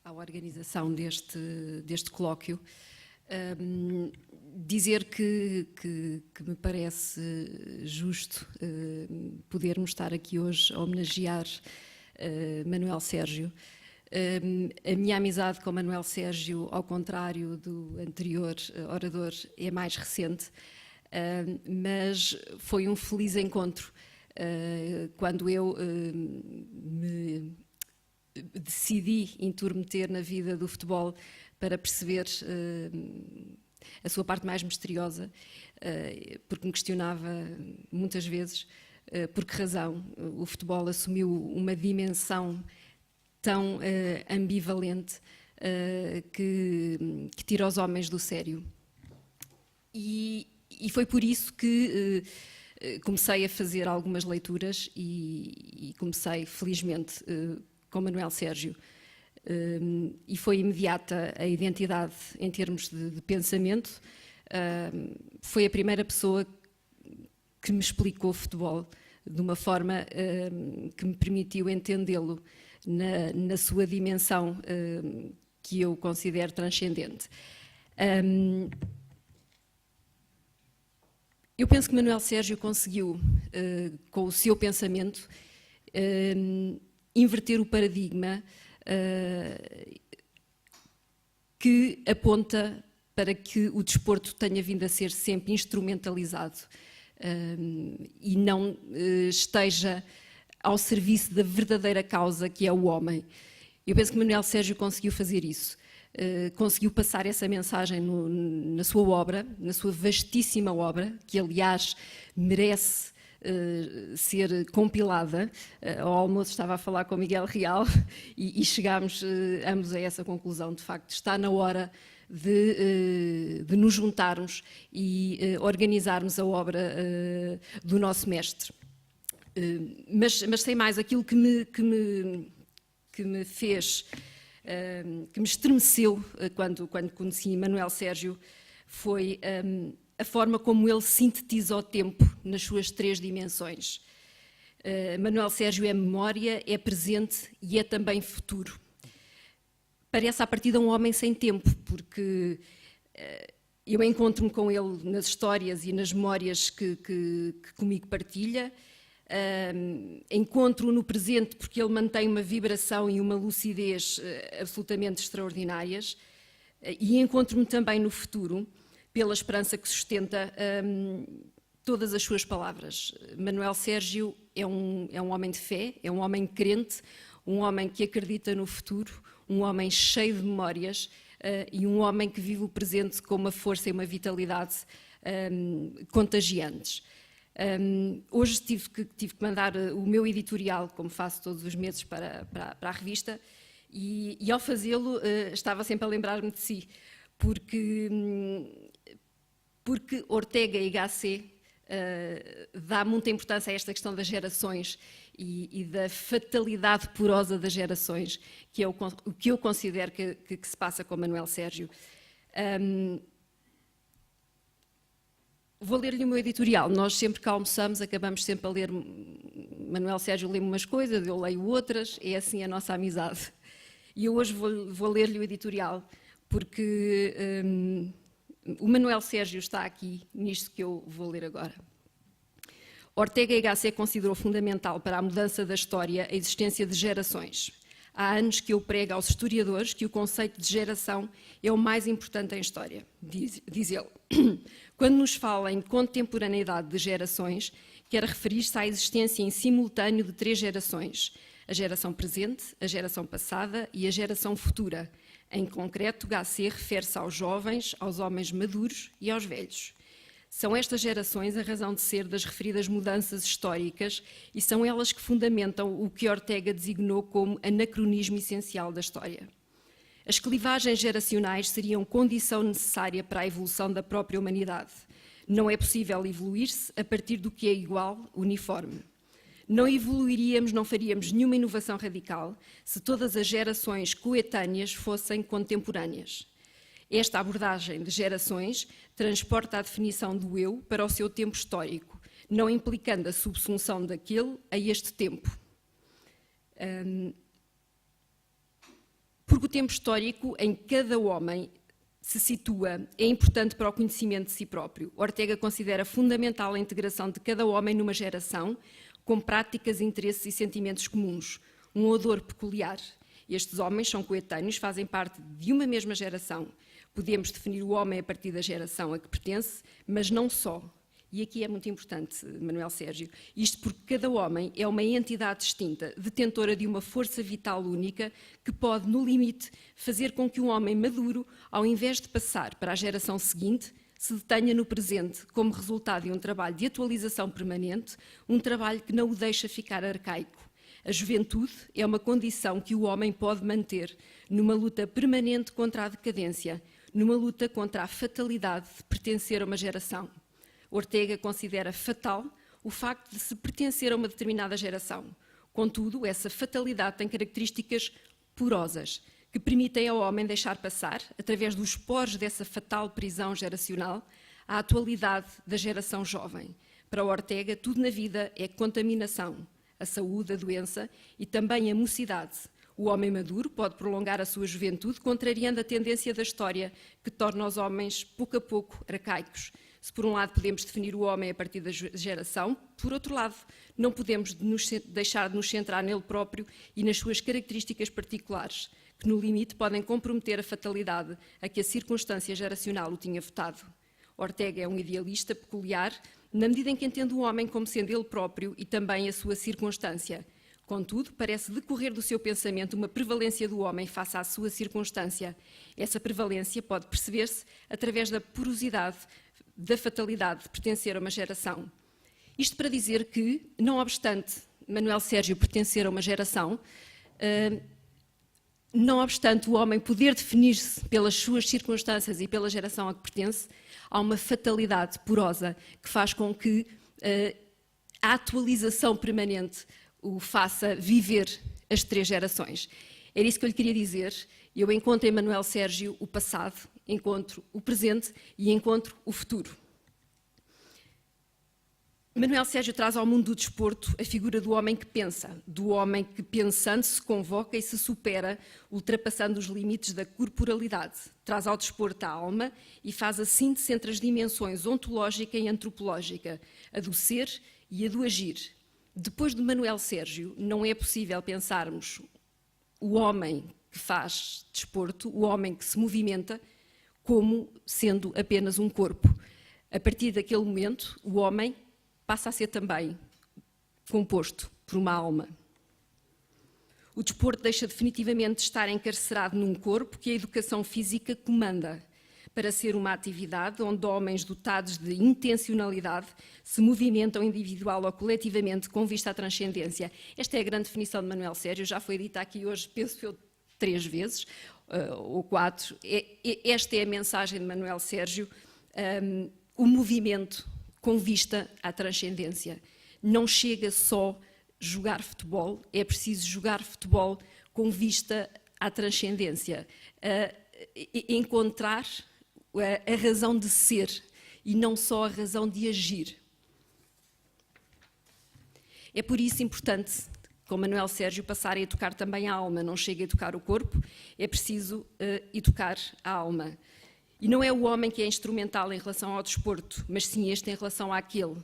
À organização deste colóquio. Dizer que me parece justo podermos estar aqui hoje a homenagear Manuel Sérgio. A minha amizade com Manuel Sérgio, ao contrário do anterior orador, é mais recente, mas foi um feliz encontro quando eu me decidi intrometer na vida do futebol para perceber a sua parte mais misteriosa, porque me questionava muitas vezes por que razão o futebol assumiu uma dimensão tão ambivalente que tira os homens do sério. E foi por isso que comecei a fazer algumas leituras e comecei, felizmente, com Manuel Sérgio. E foi imediata a identidade em termos de pensamento. Foi a primeira pessoa que me explicou o futebol de uma forma que me permitiu entendê-lo na sua dimensão que eu considero transcendente. Eu penso que Manuel Sérgio conseguiu, com o seu pensamento, inverter o paradigma que aponta para que o desporto tenha vindo a ser sempre instrumentalizado e não esteja ao serviço da verdadeira causa, que é o homem. Eu penso que Manuel Sérgio conseguiu fazer isso. Conseguiu passar essa mensagem na sua obra, na sua vastíssima obra, que aliás merece ser compilada. Ao almoço estava a falar com o Miguel Real e chegámos ambos a essa conclusão. De facto, está na hora de nos juntarmos e organizarmos a obra do nosso mestre. Mas sem mais, aquilo que me fez, que me estremeceu quando conheci Manuel Sérgio foi a forma como ele sintetiza o tempo nas suas três dimensões. Manuel Sérgio é memória, é presente e é também futuro. Parece à partida um homem sem tempo, porque eu encontro-me com ele nas histórias e nas memórias que comigo partilha. Encontro-o no presente porque ele mantém uma vibração e uma lucidez absolutamente extraordinárias, e encontro-me também no futuro pela esperança que sustenta todas as suas palavras. Manuel Sérgio é um homem de fé, é um homem crente, um homem que acredita no futuro, um homem cheio de memórias e um homem que vive o presente com uma força e uma vitalidade contagiantes. Hoje tive que mandar o meu editorial, como faço todos os meses, para a revista, e ao fazê-lo estava sempre a lembrar-me de si, porque Ortega y Gasset dá muita importância a esta questão das gerações e da fatalidade porosa das gerações, que é o que eu considero que se passa com Manuel Sérgio. Vou ler-lhe o meu editorial. Nós sempre que almoçamos acabamos sempre a ler. Manuel Sérgio lê umas coisas, eu leio outras, é assim a nossa amizade. E eu hoje vou ler-lhe o editorial, porque o Manuel Sérgio está aqui nisto que eu vou ler agora. Ortega y Gasset considerou fundamental para a mudança da história a existência de gerações. Há anos que eu prego aos historiadores que o conceito de geração é o mais importante em história, diz ele. Quando nos fala em contemporaneidade de gerações, quer referir-se à existência em simultâneo de três gerações: a geração presente, a geração passada e a geração futura. Em concreto, Gasset refere-se aos jovens, aos homens maduros e aos velhos. São estas gerações a razão de ser das referidas mudanças históricas e são elas que fundamentam o que Ortega designou como anacronismo essencial da história. As clivagens geracionais seriam condição necessária para a evolução da própria humanidade. Não é possível evoluir-se a partir do que é igual, uniforme. Não evoluiríamos, não faríamos nenhuma inovação radical se todas as gerações coetâneas fossem contemporâneas. Esta abordagem de gerações transporta a definição do eu para o seu tempo histórico, não implicando a subsunção daquele a este tempo. Porque o tempo histórico em que cada homem se situa é importante para o conhecimento de si próprio. Ortega considera fundamental a integração de cada homem numa geração com práticas, interesses e sentimentos comuns, um odor peculiar. Estes homens são coetâneos, fazem parte de uma mesma geração. Podemos definir o homem a partir da geração a que pertence, mas não só. E aqui é muito importante, Manuel Sérgio, isto porque cada homem é uma entidade distinta, detentora de uma força vital única, que pode, no limite, fazer com que um homem maduro, ao invés de passar para a geração seguinte, se detenha no presente como resultado de um trabalho de atualização permanente, um trabalho que não o deixa ficar arcaico. A juventude é uma condição que o homem pode manter numa luta permanente contra a decadência, numa luta contra a fatalidade de pertencer a uma geração. Ortega considera fatal o facto de se pertencer a uma determinada geração. Contudo, essa fatalidade tem características porosas, que permitem ao homem deixar passar, através dos poros dessa fatal prisão geracional, a atualidade da geração jovem. Para Ortega, tudo na vida é contaminação, a saúde, a doença e também a mocidade. O homem maduro pode prolongar a sua juventude, contrariando a tendência da história que torna os homens, pouco a pouco, arcaicos. Se por um lado podemos definir o homem a partir da geração, por outro lado não podemos deixar de nos centrar nele próprio e nas suas características particulares, que no limite podem comprometer a fatalidade a que a circunstância geracional o tinha votado. Ortega é um idealista peculiar, na medida em que entende o homem como sendo ele próprio e também a sua circunstância. Contudo, parece decorrer do seu pensamento uma prevalência do homem face à sua circunstância. Essa prevalência pode perceber-se através da porosidade da fatalidade de pertencer a uma geração. Isto para dizer que, não obstante Manuel Sérgio pertencer a uma geração, não obstante o homem poder definir-se pelas suas circunstâncias e pela geração a que pertence, há uma fatalidade porosa que faz com que a atualização permanente o faça viver as três gerações. Era isso que eu lhe queria dizer. Eu encontro em Manuel Sérgio o passado, encontro o presente e encontro o futuro. Manuel Sérgio traz ao mundo do desporto a figura do homem que pensa, do homem que pensando se convoca e se supera, ultrapassando os limites da corporalidade. Traz ao desporto a alma e faz a síntese entre as dimensões ontológica e antropológica, a do ser e a do agir. Depois de Manuel Sérgio, não é possível pensarmos o homem que faz desporto, o homem que se movimenta, como sendo apenas um corpo. A partir daquele momento, o homem passa a ser também composto por uma alma. O desporto deixa definitivamente de estar encarcerado num corpo que a educação física comanda, para ser uma atividade onde homens dotados de intencionalidade se movimentam individual ou coletivamente com vista à transcendência. Esta é a grande definição de Manuel Sérgio, já foi dita aqui hoje, penso eu, 3 vezes, ou 4. Esta é a mensagem de Manuel Sérgio, o movimento com vista à transcendência. Não chega só jogar futebol, é preciso jogar futebol com vista à transcendência. Encontrar a razão de ser e não só a razão de agir. É por isso importante, com Manuel Sérgio, passar a educar também a alma. Não chega a educar o corpo, é preciso educar a alma. E não é o homem que é instrumental em relação ao desporto, mas sim este em relação àquele.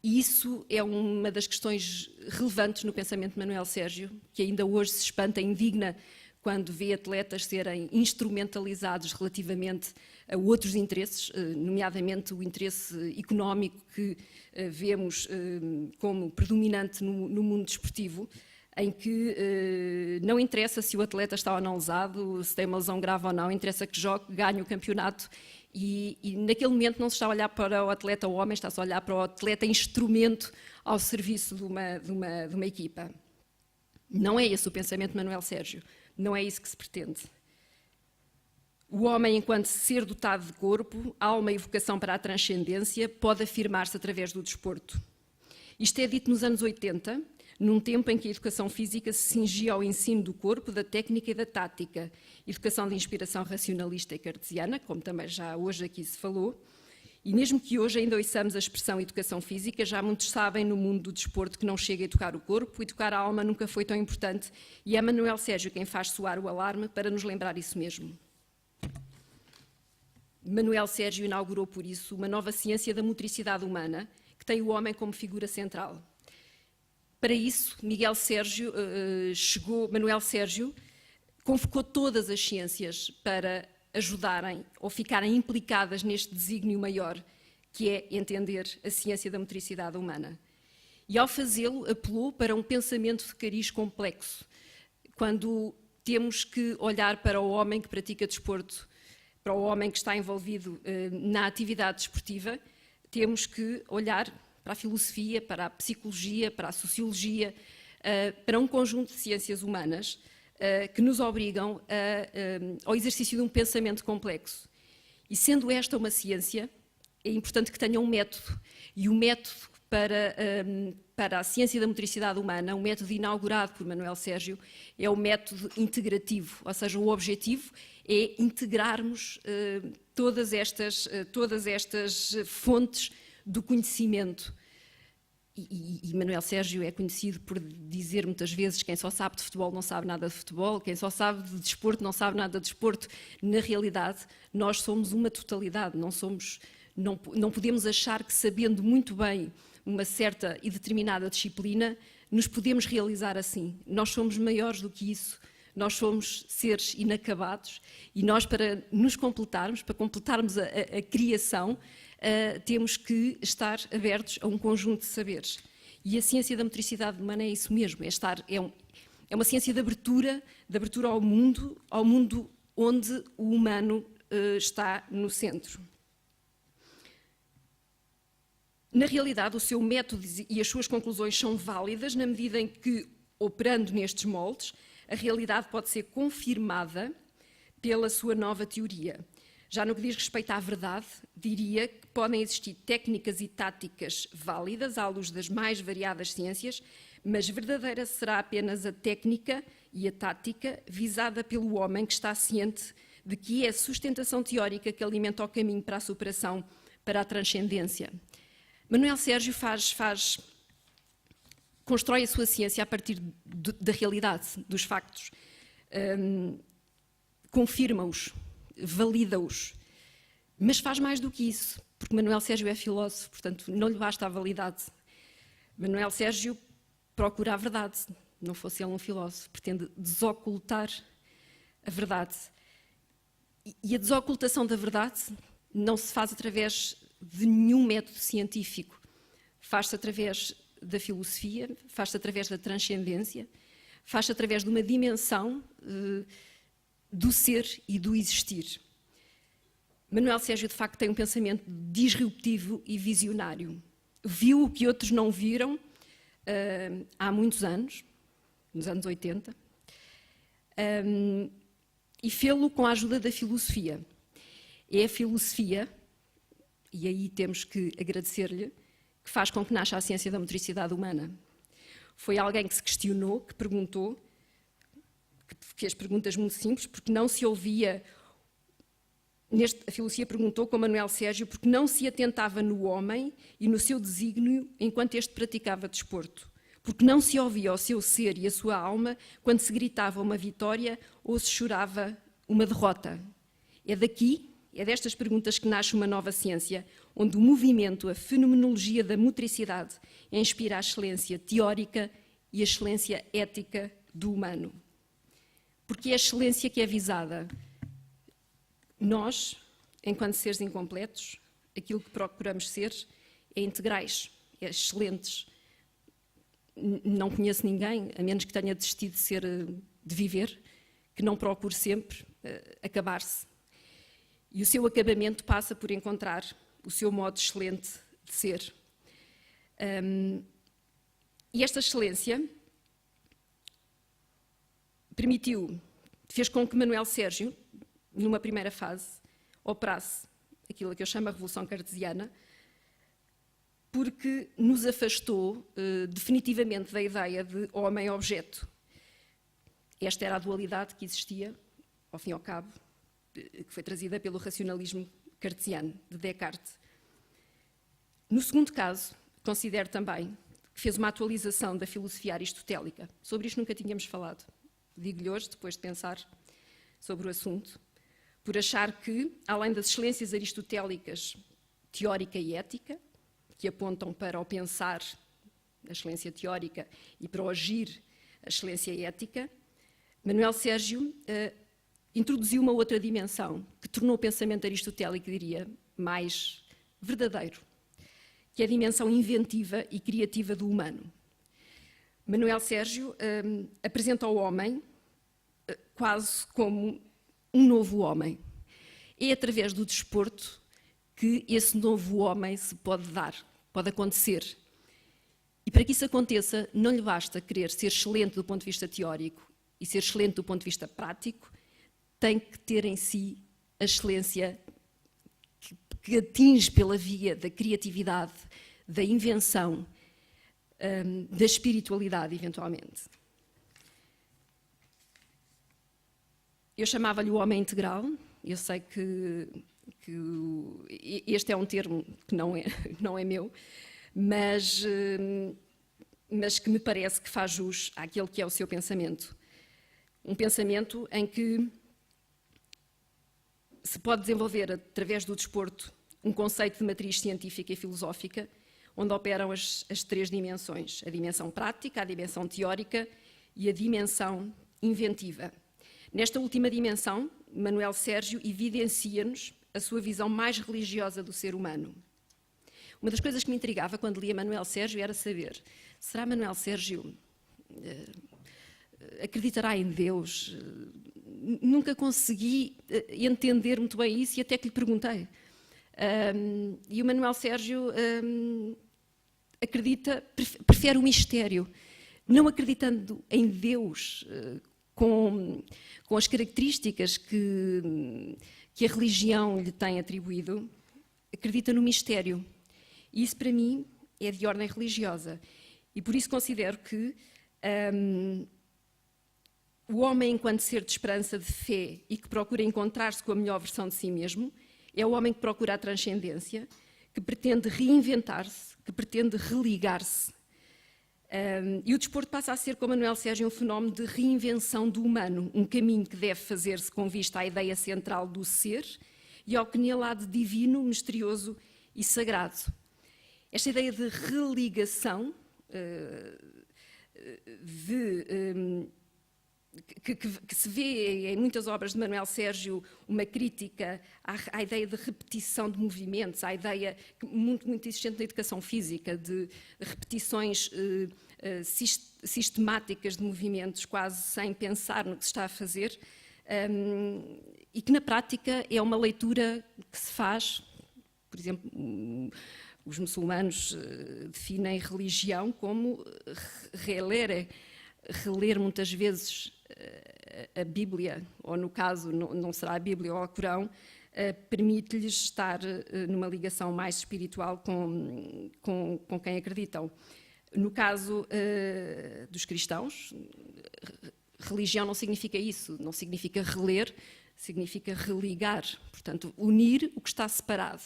E isso é uma das questões relevantes no pensamento de Manuel Sérgio, que ainda hoje se espanta, indigna, quando vê atletas serem instrumentalizados relativamente a outros interesses, nomeadamente o interesse económico que vemos como predominante no mundo desportivo, em que não interessa se o atleta está ou não lesado, se tem uma lesão grave ou não, interessa que jogue, ganhe o campeonato e naquele momento não se está a olhar para o atleta homem, está-se a olhar para o atleta instrumento ao serviço de uma equipa. Não é esse o pensamento de Manuel Sérgio. Não é isso que se pretende. O homem, enquanto ser dotado de corpo, alma e vocação para a transcendência, pode afirmar-se através do desporto. Isto é dito nos anos 80, num tempo em que a educação física se cingia ao ensino do corpo, da técnica e da tática, educação de inspiração racionalista e cartesiana, como também já hoje aqui se falou, E mesmo que hoje ainda ouçamos a expressão educação física, já muitos sabem no mundo do desporto que não chega a educar o corpo, educar a alma nunca foi tão importante, e é Manuel Sérgio quem faz soar o alarme para nos lembrar isso mesmo. Manuel Sérgio inaugurou, por isso, uma nova ciência da motricidade humana, que tem o homem como figura central. Para isso, Manuel Sérgio convocou todas as ciências para ajudarem ou ficarem implicadas neste desígnio maior, que é entender a ciência da motricidade humana. E ao fazê-lo, apelou para um pensamento de cariz complexo, quando temos que olhar para o homem que pratica desporto, para o homem que está envolvido na atividade desportiva, temos que olhar para a filosofia, para a psicologia, para a sociologia, para um conjunto de ciências humanas que nos obrigam ao exercício de um pensamento complexo. E sendo esta uma ciência, é importante que tenha um método. E o método para a ciência da motricidade humana, um método inaugurado por Manuel Sérgio, é o método integrativo, ou seja, o objetivo é integrarmos todas estas fontes do conhecimento. E Manuel Sérgio é conhecido por dizer muitas vezes: quem só sabe de futebol não sabe nada de futebol, quem só sabe de desporto não sabe nada de desporto. Na realidade, nós somos uma totalidade, não podemos achar que, sabendo muito bem uma certa e determinada disciplina, nos podemos realizar assim. Nós somos maiores do que isso, nós somos seres inacabados e nós, para nos completarmos, para completarmos a criação, temos que estar abertos a um conjunto de saberes. E a ciência da motricidade humana é isso mesmo, é uma ciência de abertura ao mundo onde o humano está no centro. Na realidade, o seu método e as suas conclusões são válidas na medida em que, operando nestes moldes, a realidade pode ser confirmada pela sua nova teoria. Já no que diz respeito à verdade, diria que podem existir técnicas e táticas válidas à luz das mais variadas ciências, mas verdadeira será apenas a técnica e a tática visada pelo homem que está ciente de que é a sustentação teórica que alimenta o caminho para a superação, para a transcendência. Manuel Sérgio constrói a sua ciência a partir da realidade, dos factos, confirma-os, valida-os, mas faz mais do que isso, porque Manuel Sérgio é filósofo, portanto não lhe basta a validade. Manuel Sérgio procura a verdade, não fosse ele um filósofo, pretende desocultar a verdade. E a desocultação da verdade não se faz através de nenhum método científico, faz-se através da filosofia, faz-se através da transcendência, faz-se através de uma dimensão do ser e do existir. Manuel Sérgio, de facto, tem um pensamento disruptivo e visionário. Viu o que outros não viram há muitos anos, nos anos 80, e fê-lo com a ajuda da filosofia. É a filosofia, e aí temos que agradecer-lhe, que faz com que nasça a ciência da motricidade humana. Foi alguém que se questionou, que perguntou, que fez perguntas muito simples, porque não se ouvia... A filosofia perguntou com Manuel Sérgio porque não se atentava no homem e no seu desígnio enquanto este praticava desporto. Porque não se ouvia o seu ser e a sua alma quando se gritava uma vitória ou se chorava uma derrota. É destas perguntas que nasce uma nova ciência, onde o movimento, a fenomenologia da motricidade, inspira a excelência teórica e a excelência ética do humano. Porque é a excelência que é visada. Nós, enquanto seres incompletos, aquilo que procuramos ser é integrais, é excelentes. Não conheço ninguém, a menos que tenha desistido de viver, que não procure sempre acabar-se. E o seu acabamento passa por encontrar o seu modo excelente de ser. E esta excelência fez com que Manuel Sérgio, numa primeira fase, operasse aquilo que eu chamo a revolução cartesiana, porque nos afastou definitivamente da ideia de homem-objeto. Esta era a dualidade que existia, ao fim e ao cabo, que foi trazida pelo racionalismo cartesiano, de Descartes. No segundo caso, considero também que fez uma atualização da filosofia aristotélica. Sobre isto nunca tínhamos falado. Digo-lhe hoje, depois de pensar sobre o assunto, por achar que, além das excelências aristotélicas teórica e ética, que apontam para o pensar, a excelência teórica, e para o agir, a excelência ética, Manuel Sérgio introduziu uma outra dimensão que tornou o pensamento aristotélico, diria, mais verdadeiro, que é a dimensão inventiva e criativa do humano. Manuel Sérgio apresenta o homem quase como um novo homem. É através do desporto que esse novo homem se pode dar, pode acontecer. E para que isso aconteça, não lhe basta querer ser excelente do ponto de vista teórico e ser excelente do ponto de vista prático, tem que ter em si a excelência que atinge pela via da criatividade, da invenção, da espiritualidade, eventualmente. Eu chamava-lhe o homem integral. Eu sei que este é um termo que não é meu, mas que me parece que faz jus àquele que é o seu pensamento. Um pensamento em que se pode desenvolver, através do desporto, um conceito de matriz científica e filosófica, onde operam as três dimensões: a dimensão prática, a dimensão teórica e a dimensão inventiva. Nesta última dimensão, Manuel Sérgio evidencia-nos a sua visão mais religiosa do ser humano. Uma das coisas que me intrigava quando lia Manuel Sérgio era saber: será Manuel Sérgio acreditará em Deus? Nunca consegui entender muito bem isso e até que lhe perguntei. E o Manuel Sérgio prefere o mistério, não acreditando em Deus com as características que a religião lhe tem atribuído, acredita no mistério. E isso, para mim, é de ordem religiosa. E por isso considero que o homem, enquanto ser de esperança, de fé e que procura encontrar-se com a melhor versão de si mesmo, é o homem que procura a transcendência, que pretende reinventar-se, que pretende religar-se. E o desporto passa a ser, como Manuel Sérgio, um fenómeno de reinvenção do humano, um caminho que deve fazer-se com vista à ideia central do ser e ao que nele há de divino, misterioso e sagrado. Esta ideia de religação, que se vê em muitas obras de Manuel Sérgio, uma crítica à ideia de repetição de movimentos, à ideia muito existente na educação física, de repetições sistemáticas de movimentos, quase sem pensar no que se está a fazer, e que na prática é uma leitura que se faz. Por exemplo, os muçulmanos definem religião como reler muitas vezes a Bíblia, ou no caso não será a Bíblia ou o Corão, permite-lhes estar numa ligação mais espiritual com quem acreditam. No caso dos cristãos, religião não significa isso, não significa reler, significa religar, portanto, unir o que está separado.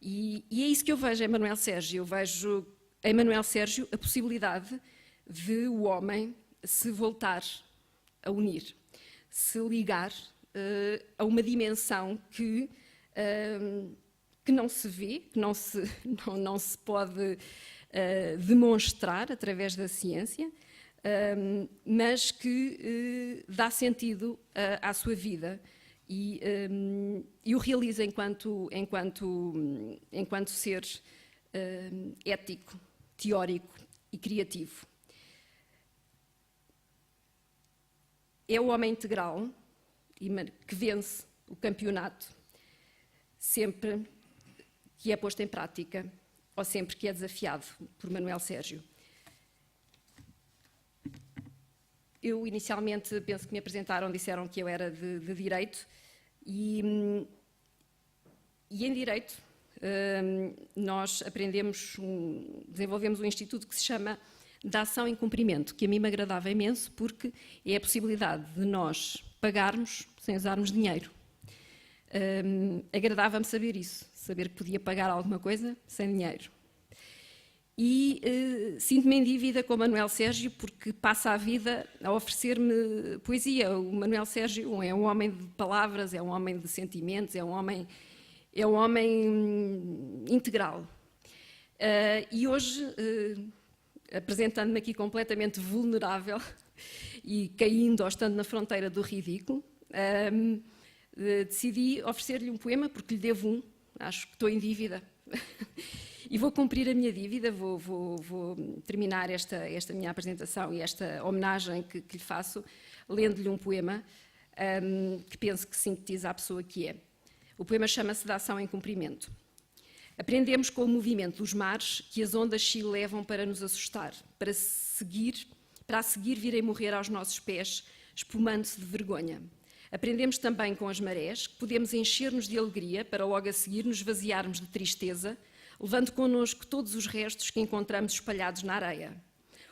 E é isso que eu vejo em Manuel Sérgio. Eu vejo em Manuel Sérgio a possibilidade de o homem se voltar a unir, se ligar a uma dimensão que não se vê, que não se pode demonstrar através da ciência, mas que dá sentido à sua vida e o realiza enquanto ser ético, teórico e criativo. É o homem integral que vence o campeonato sempre que é posto em prática ou sempre que é desafiado por Manuel Sérgio. Eu inicialmente penso que me apresentaram, disseram que eu era de Direito e em Direito nós desenvolvemos um instituto que se chama da ação em cumprimento, que a mim me agradava imenso porque é a possibilidade de nós pagarmos sem usarmos dinheiro. Agradava-me saber isso, saber que podia pagar alguma coisa sem dinheiro. E sinto-me em dívida com o Manuel Sérgio porque passa a vida a oferecer-me poesia. O Manuel Sérgio é um homem de palavras, é um homem de sentimentos, é um homem integral. E hoje, apresentando-me aqui completamente vulnerável e caindo ou estando na fronteira do ridículo, decidi oferecer-lhe um poema porque lhe devo um, acho que estou em dívida. E vou cumprir a minha dívida, vou terminar esta minha apresentação e esta homenagem que lhe faço, lendo-lhe um poema que penso que sintetiza a pessoa que é. O poema chama-se Da Ação em Cumprimento. Aprendemos com o movimento dos mares que as ondas se levam para nos assustar, para a seguir virem morrer aos nossos pés, espumando-se de vergonha. Aprendemos também com as marés que podemos encher-nos de alegria para logo a seguir nos vaziarmos de tristeza, levando connosco todos os restos que encontramos espalhados na areia.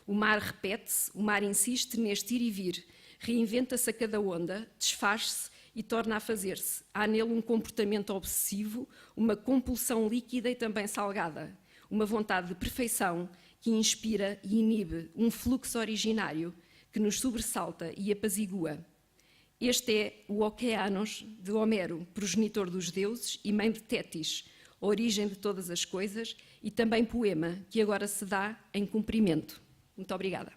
O mar repete-se, o mar insiste neste ir e vir, reinventa-se a cada onda, desfaz-se e torna a fazer-se. Há nele um comportamento obsessivo, uma compulsão líquida e também salgada, uma vontade de perfeição que inspira e inibe, um fluxo originário que nos sobressalta e apazigua. Este é o Okeanos de Homero, progenitor dos deuses e mãe de Tétis, origem de todas as coisas, e também poema que agora se dá em cumprimento. Muito obrigada.